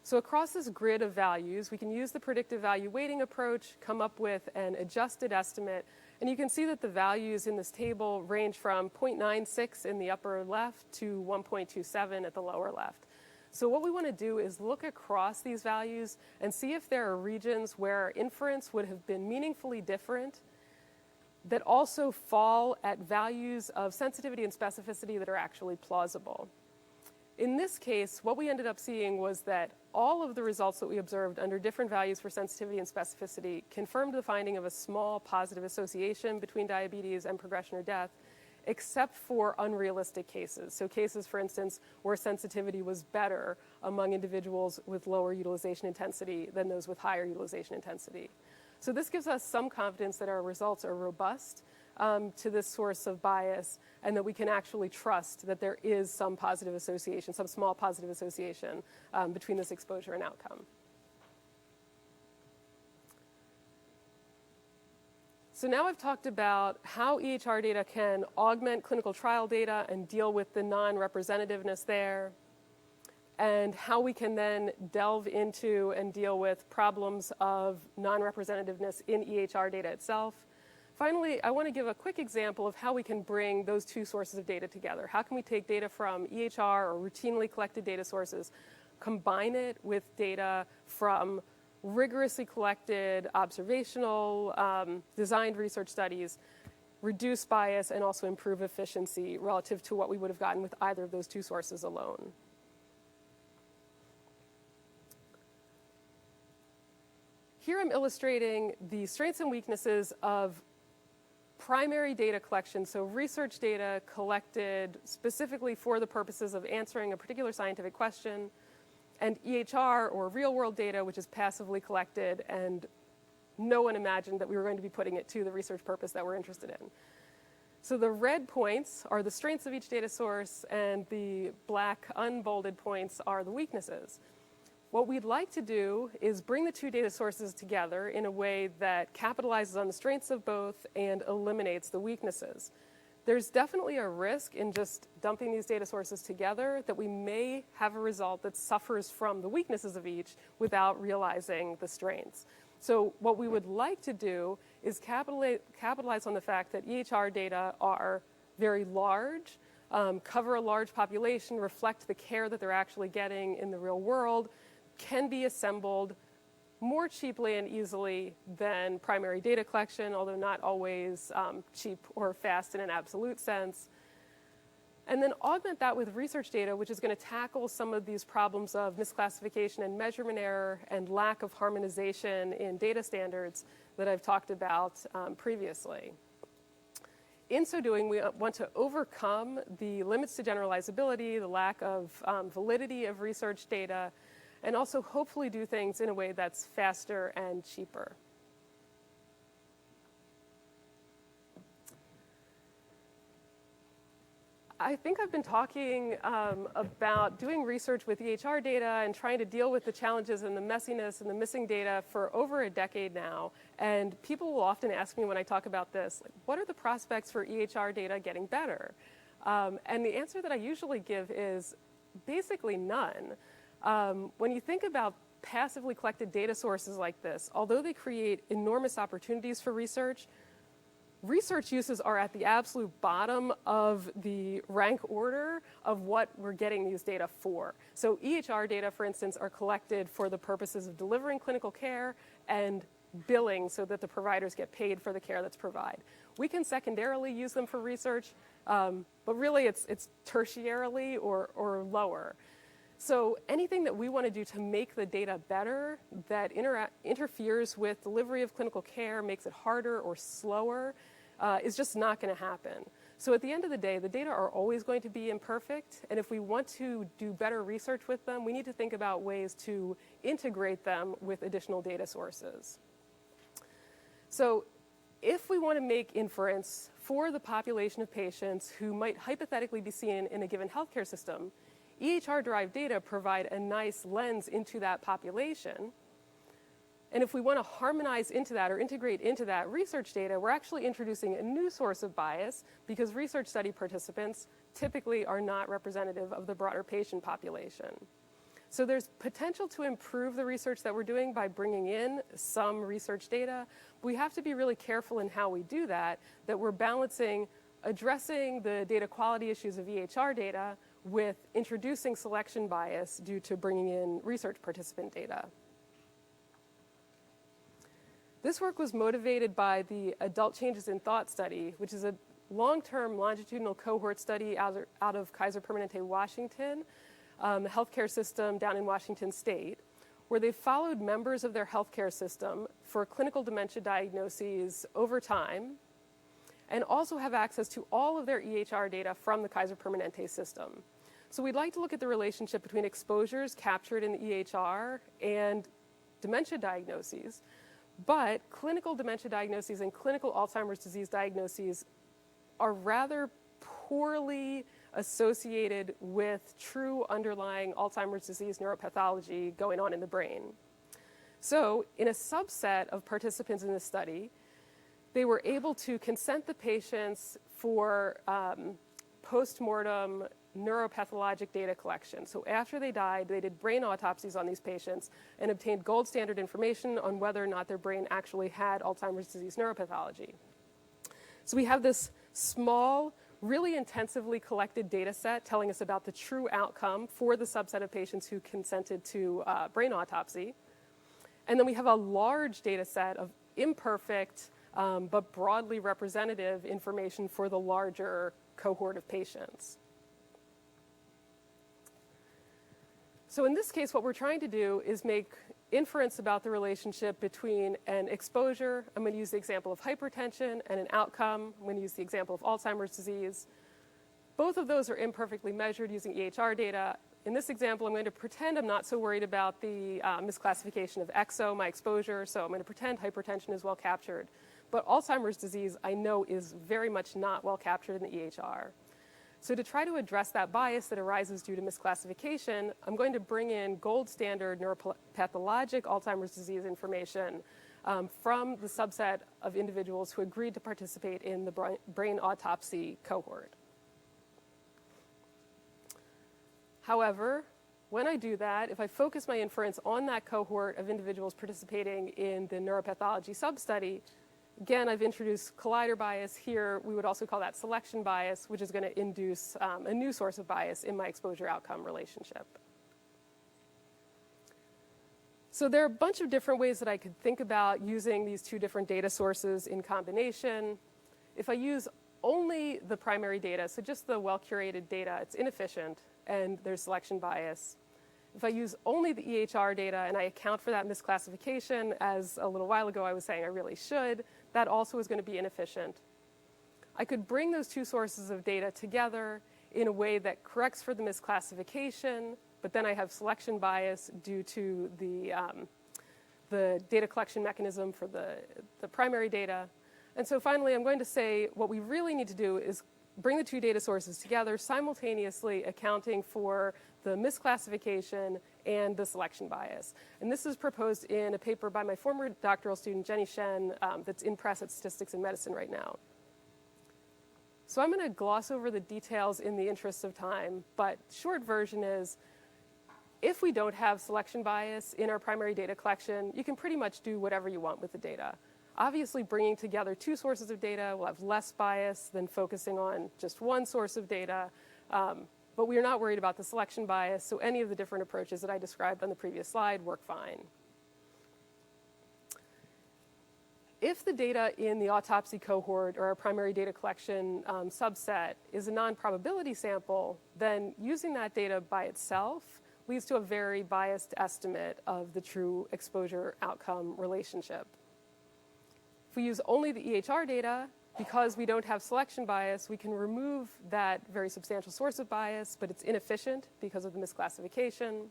So across this grid of values, we can use the predictive value weighting approach, come up with an adjusted estimate, and you can see that the values in this table range from 0.96 in the upper left to 1.27 at the lower left. So what we want to do is look across these values and see if there are regions where inference would have been meaningfully different that also fall at values of sensitivity and specificity that are actually plausible. In this case, what we ended up seeing was that all of the results that we observed under different values for sensitivity and specificity confirmed the finding of a small positive association between diabetes and progression or death, except for unrealistic cases. So cases, for instance, where sensitivity was better among individuals with lower utilization intensity than those with higher utilization intensity. So this gives us some confidence that our results are robust to this source of bias, and that we can actually trust that there is some positive association, some small positive association between this exposure and outcome. So now I've talked about how EHR data can augment clinical trial data and deal with the non-representativeness there, and how we can then delve into and deal with problems of non-representativeness in EHR data itself. Finally, I want to give a quick example of how we can bring those two sources of data together. How can we take data from EHR or routinely collected data sources, combine it with data from rigorously collected, observational, designed research studies, reduce bias, and also improve efficiency relative to what we would have gotten with either of those two sources alone. Here I'm illustrating the strengths and weaknesses of primary data collection, so research data collected specifically for the purposes of answering a particular scientific question, and EHR, or real-world data, which is passively collected, and no one imagined that we were going to be putting it to the research purpose that we're interested in. So the red points are the strengths of each data source, and the black unbolded points are the weaknesses. What we'd like to do is bring the two data sources together in a way that capitalizes on the strengths of both and eliminates the weaknesses. There's definitely a risk in just dumping these data sources together that we may have a result that suffers from the weaknesses of each without realizing the strengths. So what we would like to do is capitalize on the fact that EHR data are very large, cover a large population, reflect the care that they're actually getting in the real world, can be assembled more cheaply and easily than primary data collection, although not always cheap or fast in an absolute sense. And then augment that with research data, which is going to tackle some of these problems of misclassification and measurement error and lack of harmonization in data standards that I've talked about previously. In so doing, we want to overcome the limits to generalizability, the lack of validity of research data, and also hopefully do things in a way that's faster and cheaper. I think I've been talking about doing research with EHR data and trying to deal with the challenges and the messiness and the missing data for over a decade now. And people will often ask me when I talk about this, like, what are the prospects for EHR data getting better? And the answer that I usually give is basically none. When you think about passively collected data sources like this, although they create enormous opportunities for research, research uses are at the absolute bottom of the rank order of what we're getting these data for. So EHR data, for instance, are collected for the purposes of delivering clinical care and billing so that the providers get paid for the care that's provided. We can secondarily use them for research, but really it's tertiarily or lower. So anything that we want to do to make the data better that interferes with delivery of clinical care, makes it harder or slower, is just not going to happen. So at the end of the day, the data are always going to be imperfect, and if we want to do better research with them, we need to think about ways to integrate them with additional data sources. So if we want to make inference for the population of patients who might hypothetically be seen in a given healthcare system, EHR-derived data provide a nice lens into that population. And if we want to harmonize into that or integrate into that research data, we're actually introducing a new source of bias because research study participants typically are not representative of the broader patient population. So there's potential to improve the research that we're doing by bringing in some research data. But we have to be really careful in how we do that we're balancing addressing the data quality issues of EHR data with introducing selection bias due to bringing in research participant data. This work was motivated by the Adult Changes in Thought study, which is a long-term longitudinal cohort study out of Kaiser Permanente, Washington, a healthcare system down in Washington State, where they followed members of their healthcare system for clinical dementia diagnoses over time, and also have access to all of their EHR data from the Kaiser Permanente system. So we'd like to look at the relationship between exposures captured in the EHR and dementia diagnoses. But clinical dementia diagnoses and clinical Alzheimer's disease diagnoses are rather poorly associated with true underlying Alzheimer's disease neuropathology going on in the brain. So in a subset of participants in this study, they were able to consent the patients for post-mortem neuropathologic data collection. So after they died, they did brain autopsies on these patients and obtained gold standard information on whether or not their brain actually had Alzheimer's disease neuropathology. So we have this small, really intensively collected data set telling us about the true outcome for the subset of patients who consented to brain autopsy. And then we have a large data set of imperfect, but broadly representative information for the larger cohort of patients. So in this case, what we're trying to do is make inference about the relationship between an exposure, I'm going to use the example of hypertension, and an outcome, I'm going to use the example of Alzheimer's disease. Both of those are imperfectly measured using EHR data. In this example, I'm going to pretend I'm not so worried about the misclassification of exo, my exposure, so I'm going to pretend hypertension is well captured. But Alzheimer's disease, I know, is very much not well captured in the EHR. So to try to address that bias that arises due to misclassification, I'm going to bring in gold standard neuropathologic Alzheimer's disease information from the subset of individuals who agreed to participate in the brain autopsy cohort. However, when I do that, if I focus my inference on that cohort of individuals participating in the neuropathology sub-study, again, I've introduced collider bias here. We would also call that selection bias, which is going to induce a new source of bias in my exposure-outcome relationship. So there are a bunch of different ways that I could think about using these two different data sources in combination. If I use only the primary data, so just the well-curated data, it's inefficient, and there's selection bias. If I use only the EHR data and I account for that misclassification, as a little while ago I was saying I really should, that also is going to be inefficient. I could bring those two sources of data together in a way that corrects for the misclassification, but then I have selection bias due to the data collection mechanism for the primary data. And so finally, I'm going to say what we really need to do is bring the two data sources together, simultaneously accounting for the misclassification and the selection bias. And this is proposed in a paper by my former doctoral student, Jenny Shen, that's in press at Statistics in Medicine right now. So I'm going to gloss over the details in the interest of time, but short version is, if we don't have selection bias in our primary data collection, you can pretty much do whatever you want with the data. Obviously, bringing together two sources of data will have less bias than focusing on just one source of data, but we are not worried about the selection bias, so any of the different approaches that I described on the previous slide work fine. If the data in the autopsy cohort or our primary data collection subset is a non-probability sample, then using that data by itself leads to a very biased estimate of the true exposure-outcome relationship. If we use only the EHR data, because we don't have selection bias, we can remove that very substantial source of bias, but it's inefficient because of the misclassification.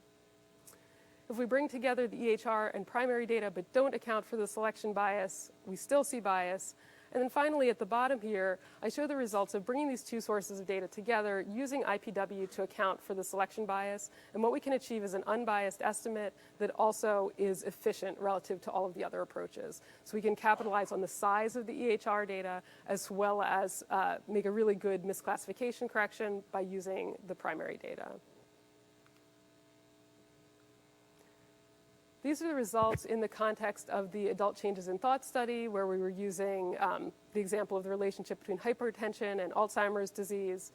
If we bring together the EHR and primary data but don't account for the selection bias, we still see bias. And then finally, at the bottom here, I show the results of bringing these two sources of data together using IPW to account for the selection bias. And what we can achieve is an unbiased estimate that also is efficient relative to all of the other approaches. So we can capitalize on the size of the EHR data as well as make a really good misclassification correction by using the primary data. These are the results in the context of the adult changes in thought study, where we were using the example of the relationship between hypertension and Alzheimer's disease.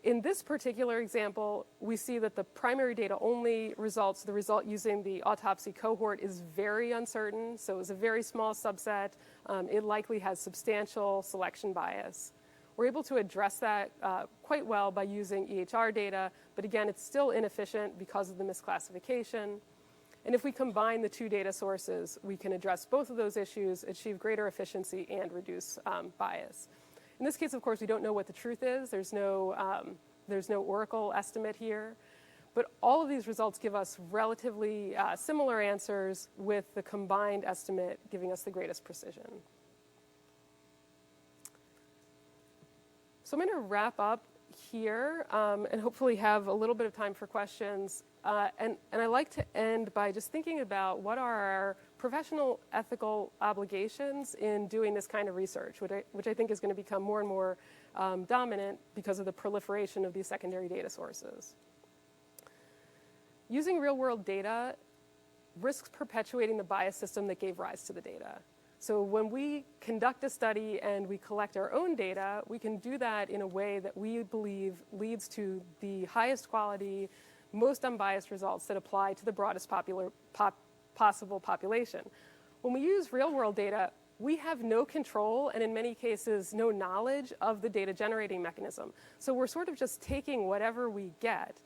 In this particular example, we see that the primary data only results, the result using the autopsy cohort is very uncertain, so it's a very small subset. It likely has substantial selection bias. We're able to address that quite well by using EHR data, but again, it's still inefficient because of the misclassification. And if we combine the two data sources, we can address both of those issues, achieve greater efficiency, and reduce bias. In this case, of course, we don't know what the truth is. There's no oracle estimate here. But all of these results give us relatively similar answers, with the combined estimate giving us the greatest precision. So I'm going to wrap up here and hopefully have a little bit of time for questions. And I like to end by just thinking about what are our professional ethical obligations in doing this kind of research, which I think is going to become more and more dominant because of the proliferation of these secondary data sources. Using real-world data risks perpetuating the bias system that gave rise to the data. So when we conduct a study and we collect our own data, we can do that in a way that we believe leads to the highest quality, most unbiased results that apply to the broadest possible population. When we use real-world data, we have no control and in many cases no knowledge of the data generating mechanism. So we're sort of just taking whatever we get.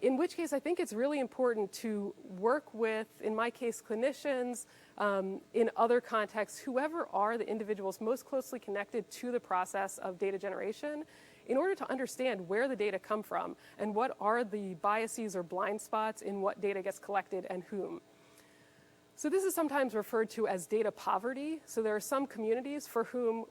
In which case I think it's really important to work with, in my case, clinicians, in other contexts, whoever are the individuals most closely connected to the process of data generation, in order to understand where the data come from and what are the biases or blind spots in what data gets collected and whom. So this is sometimes referred to as data poverty. So there are some communities for whom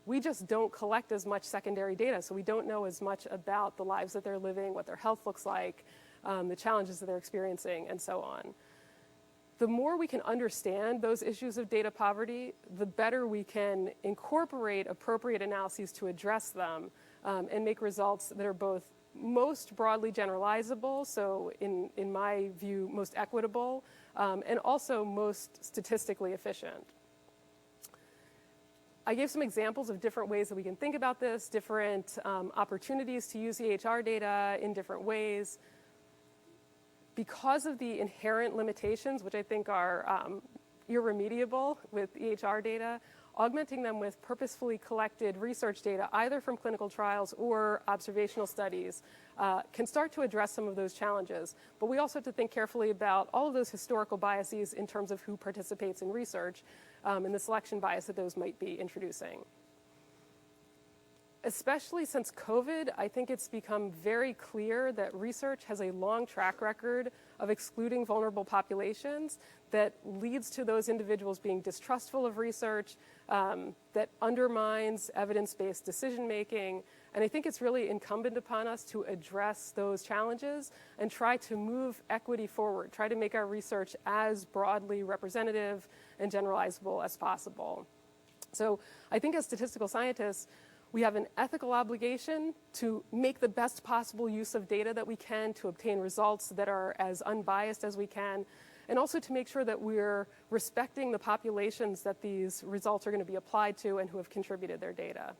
we just don't collect as much secondary data, so we don't know as much about the lives that they're living, what their health looks like, the challenges that they're experiencing, and so on. The more we can understand those issues of data poverty, the better we can incorporate appropriate analyses to address them and make results that are both most broadly generalizable, so in my view, most equitable, and also most statistically efficient. I gave some examples of different ways that we can think about this, different opportunities to use EHR data in different ways. Because of the inherent limitations, which I think are irremediable with EHR data, augmenting them with purposefully collected research data, either from clinical trials or observational studies, can start to address some of those challenges. But we also have to think carefully about all of those historical biases in terms of who participates in research and the selection bias that those might be introducing. Especially since COVID, I think it's become very clear that research has a long track record of excluding vulnerable populations that leads to those individuals being distrustful of research, that undermines evidence-based decision-making. And I think it's really incumbent upon us to address those challenges and try to move equity forward, try to make our research as broadly representative and generalizable as possible. So I think as statistical scientists, we have an ethical obligation to make the best possible use of data that we can to obtain results that are as unbiased as we can, and also to make sure that we're respecting the populations that these results are going to be applied to and who have contributed their data.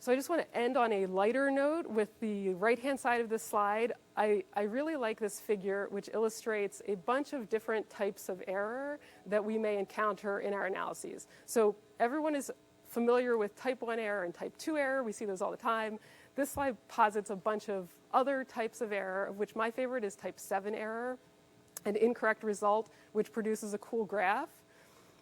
So I just want to end on a lighter note with the right-hand side of this slide. I really like this figure, which illustrates a bunch of different types of error that we may encounter in our analyses. So everyone is familiar with type 1 error and type 2 error. We see those all the time. This slide posits a bunch of other types of error, of which my favorite is type 7 error, an incorrect result, which produces a cool graph.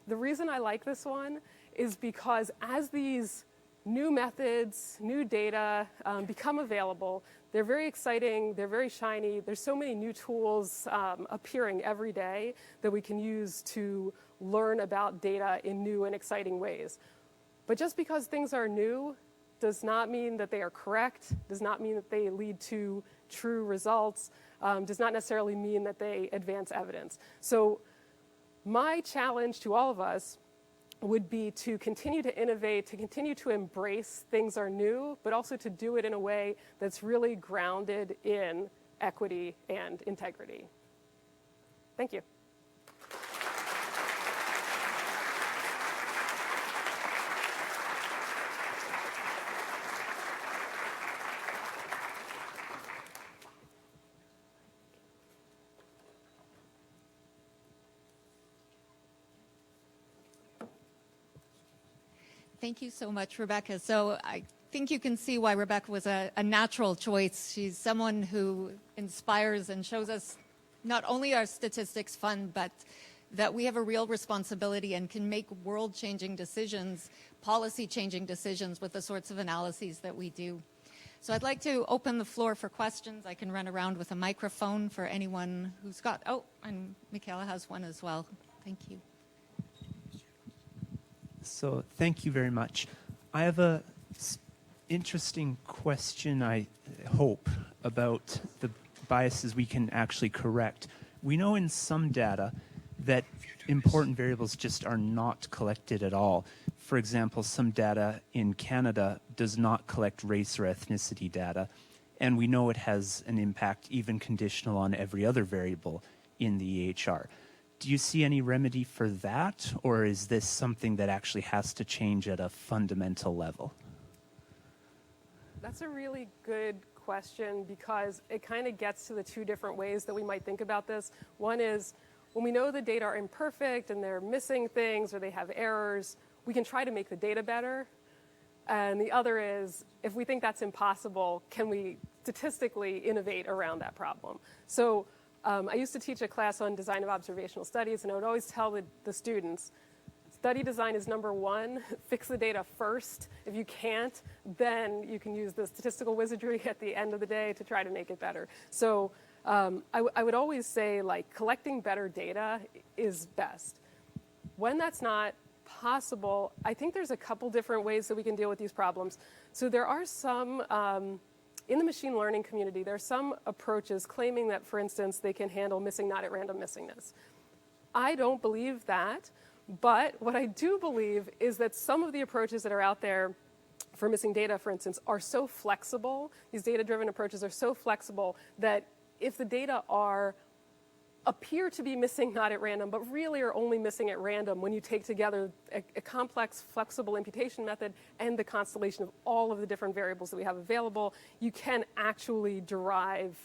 The reason I like this one is because as these new methods, new data become available, they're very exciting, they're very shiny. There's so many new tools appearing every day that we can use to learn about data in new and exciting ways. But just because things are new does not mean that they are correct, does not mean that they lead to true results, does not necessarily mean that they advance evidence. So my challenge to all of us would be to continue to innovate, to continue to embrace things are new, but also to do it in a way that's really grounded in equity and integrity. Thank you. Thank you so much, Rebecca. So I think you can see why Rebecca was a natural choice. She's someone who inspires and shows us not only our statistics fun, but that we have a real responsibility and can make world-changing decisions, policy-changing decisions with the sorts of analyses that we do. So I'd like to open the floor for questions. I can run around with a microphone for anyone who's got, oh, and Michaela has one as well. Thank you. So thank you very much. I have a interesting question, I hope, about the biases we can actually correct. We know in some data that important variables just are not collected at all. For example, some data in Canada does not collect race or ethnicity data, and we know it has an impact, even conditional, on every other variable in the EHR. Do you see any remedy for that, or is this something that actually has to change at a fundamental level? That's a really good question because it kind of gets to the two different ways that we might think about this. One is, when we know the data are imperfect and they're missing things or they have errors, we can try to make the data better. And the other is, if we think that's impossible, can we statistically innovate around that problem? So I used to teach a class on design of observational studies, and I would always tell the students, study design is number one. Fix the data first. If you can't, then you can use the statistical wizardry at the end of the day to try to make it better. So I would always say, like, collecting better data is best. When that's not possible, I think there's a couple different ways that we can deal with these problems. So there are some, in the machine learning community, there are some approaches claiming that, for instance, they can handle missing not at random missingness. I don't believe that, but what I do believe is that some of the approaches that are out there for missing data, for instance, are so flexible, these data-driven approaches are so flexible that if the data appear to be missing not at random, but really are only missing at random when you take together a complex, flexible imputation method and the constellation of all of the different variables that we have available, you can actually derive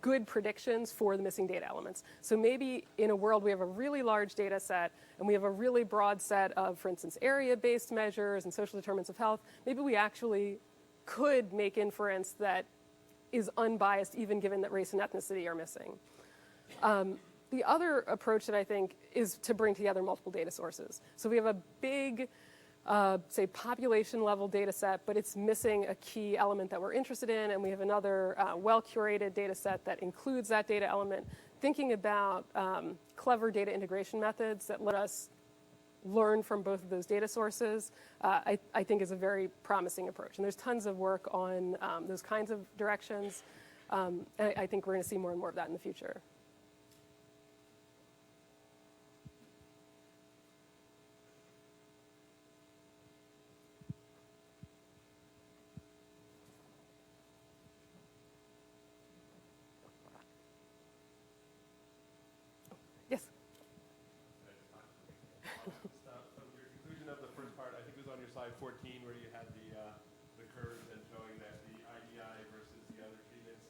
good predictions for the missing data elements. So maybe in a world we have a really large data set and we have a really broad set of, for instance, area-based measures and social determinants of health, maybe we actually could make inference that is unbiased even given that race and ethnicity are missing. The other approach that I think is to bring together multiple data sources. So we have a big, say, population-level data set, but it's missing a key element that we're interested in, and we have another well-curated data set that includes that data element. Thinking about clever data integration methods that let us learn from both of those data sources, I think is a very promising approach. And there's tons of work on those kinds of directions. And I think we're going to see more and more of that in the future. Yes? From your conclusion of the first part, I think it was on your slide 14 where you had the curves and showing that the IDI versus the other treatments.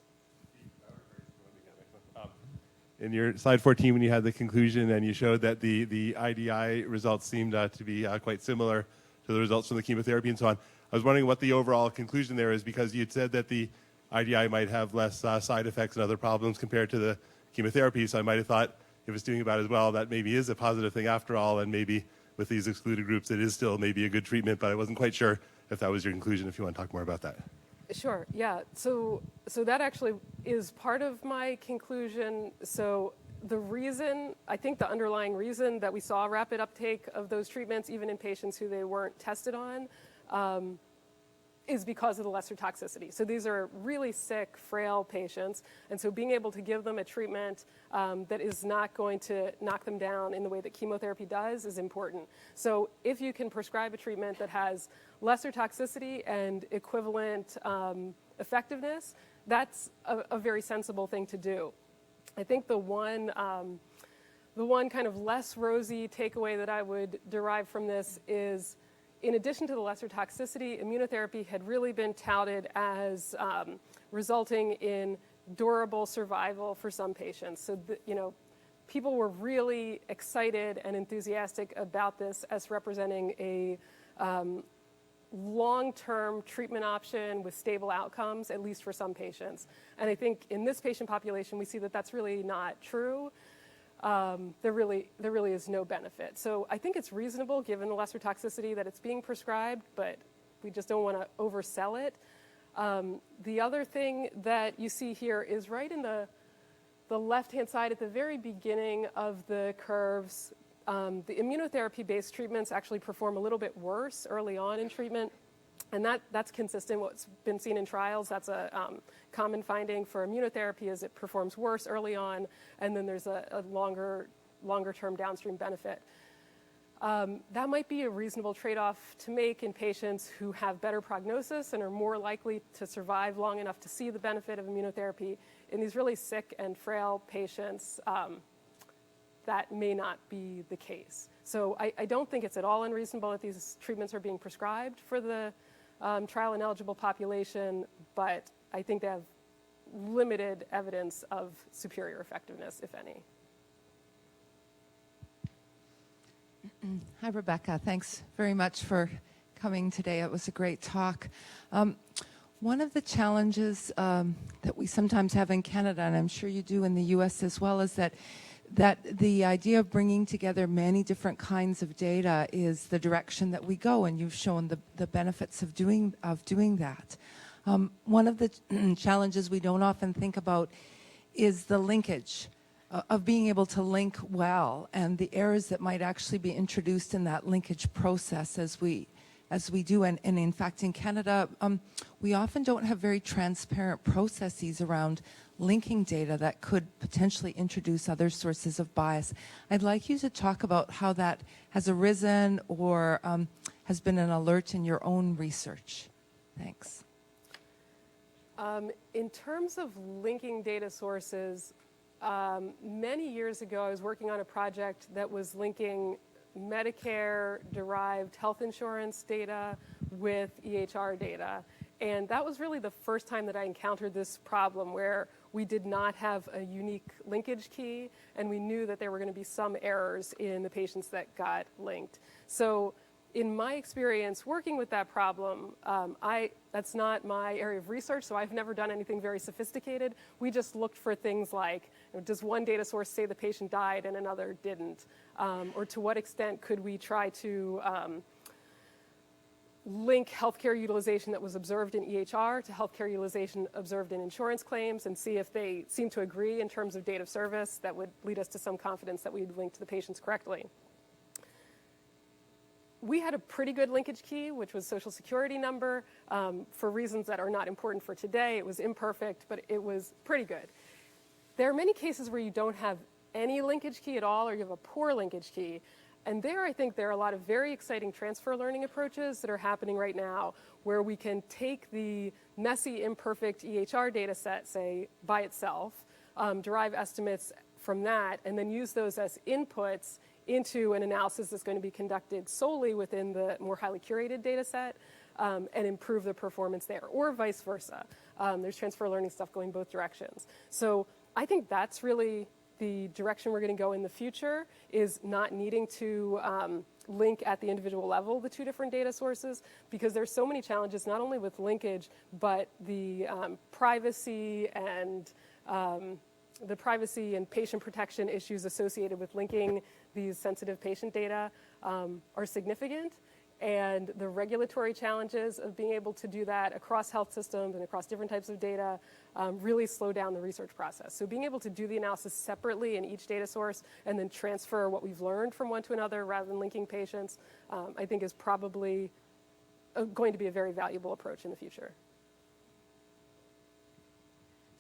In your slide 14, when you had the conclusion and you showed that the IDI results seemed to be quite similar to the results from the chemotherapy and so on, I was wondering what the overall conclusion there is, because you'd said that the IDI might have less side effects and other problems compared to the chemotherapy, so I might have thought if it's doing about as well, that maybe is a positive thing after all, and maybe with these excluded groups it is still maybe a good treatment, but I wasn't quite sure if that was your conclusion, if you want to talk more about that. Sure, yeah. So that actually is part of my conclusion. So the reason, I think the underlying reason that we saw rapid uptake of those treatments, even in patients who they weren't tested on, is because of the lesser toxicity. So these are really sick, frail patients, and so being able to give them a treatment that is not going to knock them down in the way that chemotherapy does is important. So if you can prescribe a treatment that has lesser toxicity and equivalent effectiveness, that's a very sensible thing to do. I think the one kind of less rosy takeaway that I would derive from this is, in addition to the lesser toxicity, immunotherapy had really been touted as resulting in durable survival for some patients. So, people were really excited and enthusiastic about this as representing a long-term treatment option with stable outcomes, at least for some patients. And I think in this patient population, we see that that's really not true. There really is no benefit. So I think it's reasonable, given the lesser toxicity, that it's being prescribed, but we just don't want to oversell it. The other thing that you see here is right in the left-hand side at the very beginning of the curves. The immunotherapy-based treatments actually perform a little bit worse early on in treatment, and that's consistent with what's been seen in trials. That's a common finding for immunotherapy, is it performs worse early on, and then there's a longer-term downstream benefit. That might be a reasonable trade-off to make in patients who have better prognosis and are more likely to survive long enough to see the benefit of immunotherapy. In these really sick and frail patients, that may not be the case. So I don't think it's at all unreasonable that these treatments are being prescribed for the trial ineligible population, but I think they have limited evidence of superior effectiveness, if any. Hi, Rebecca. Thanks very much for coming today. It was a great talk. One of the challenges that we sometimes have in Canada, and I'm sure you do in the U.S. as well, is that the idea of bringing together many different kinds of data is the direction that we go, and you've shown the benefits of doing that. One of the challenges we don't often think about is the linkage of being able to link well, and the errors that might actually be introduced in that linkage process as we do. And in fact, in Canada, we often don't have very transparent processes around linking data that could potentially introduce other sources of bias. I'd like you to talk about how that has arisen or has been an alert in your own research. Thanks. In terms of linking data sources, many years ago, I was working on a project that was linking Medicare-derived health insurance data with EHR data. And that was really the first time that I encountered this problem where we did not have a unique linkage key, and we knew that there were going to be some errors in the patients that got linked. So in my experience working with that problem, that's not my area of research, so I've never done anything very sophisticated. We just looked for things like, does one data source say the patient died and another didn't? Or to what extent could we try to link healthcare utilization that was observed in EHR to healthcare utilization observed in insurance claims and see if they seem to agree in terms of date of service that would lead us to some confidence that we'd linked the patients correctly. We had a pretty good linkage key, which was Social Security number. For reasons that are not important for today, it was imperfect, but it was pretty good. There are many cases where you don't have any linkage key at all, or you have a poor linkage key. And there, I think there are a lot of very exciting transfer learning approaches that are happening right now, where we can take the messy, imperfect EHR data set, say, by itself, derive estimates from that, and then use those as inputs into an analysis that's going to be conducted solely within the more highly curated data set and improve the performance there, or vice versa. There's transfer learning stuff going both directions. So I think that's really the direction we're going to go in the future, is not needing to link at the individual level the two different data sources, because there's so many challenges, not only with linkage, but the privacy and patient protection issues associated with linking these sensitive patient data are significant. And the regulatory challenges of being able to do that across health systems and across different types of data really slow down the research process. So being able to do the analysis separately in each data source and then transfer what we've learned from one to another rather than linking patients, I think is probably going to be a very valuable approach in the future.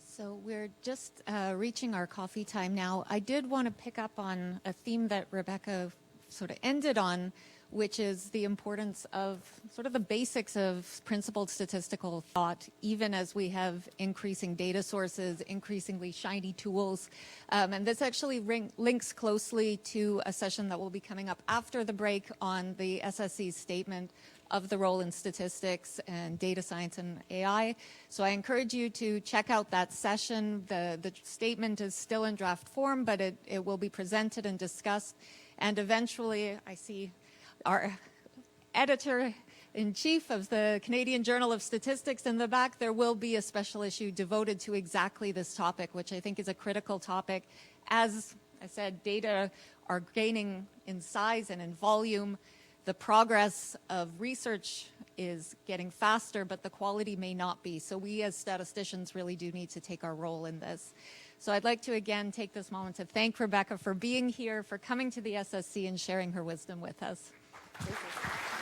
So we're just reaching our coffee time now. I did want to pick up on a theme that Rebecca sort of ended on, which is the importance of sort of the basics of principled statistical thought, even as we have increasing data sources, increasingly shiny tools. And this actually links closely to a session that will be coming up after the break on the SSC's statement of the role in statistics and data science and AI. So I encourage you to check out that session. The statement is still in draft form, but it will be presented and discussed. And eventually, I see our editor-in-chief of the Canadian Journal of Statistics in the back, there will be a special issue devoted to exactly this topic, which I think is a critical topic. As I said, data are gaining in size and in volume. The progress of research is getting faster, but the quality may not be. So we as statisticians really do need to take our role in this. So I'd like to again take this moment to thank Rebecca for being here, for coming to the SSC and sharing her wisdom with us. Thank you.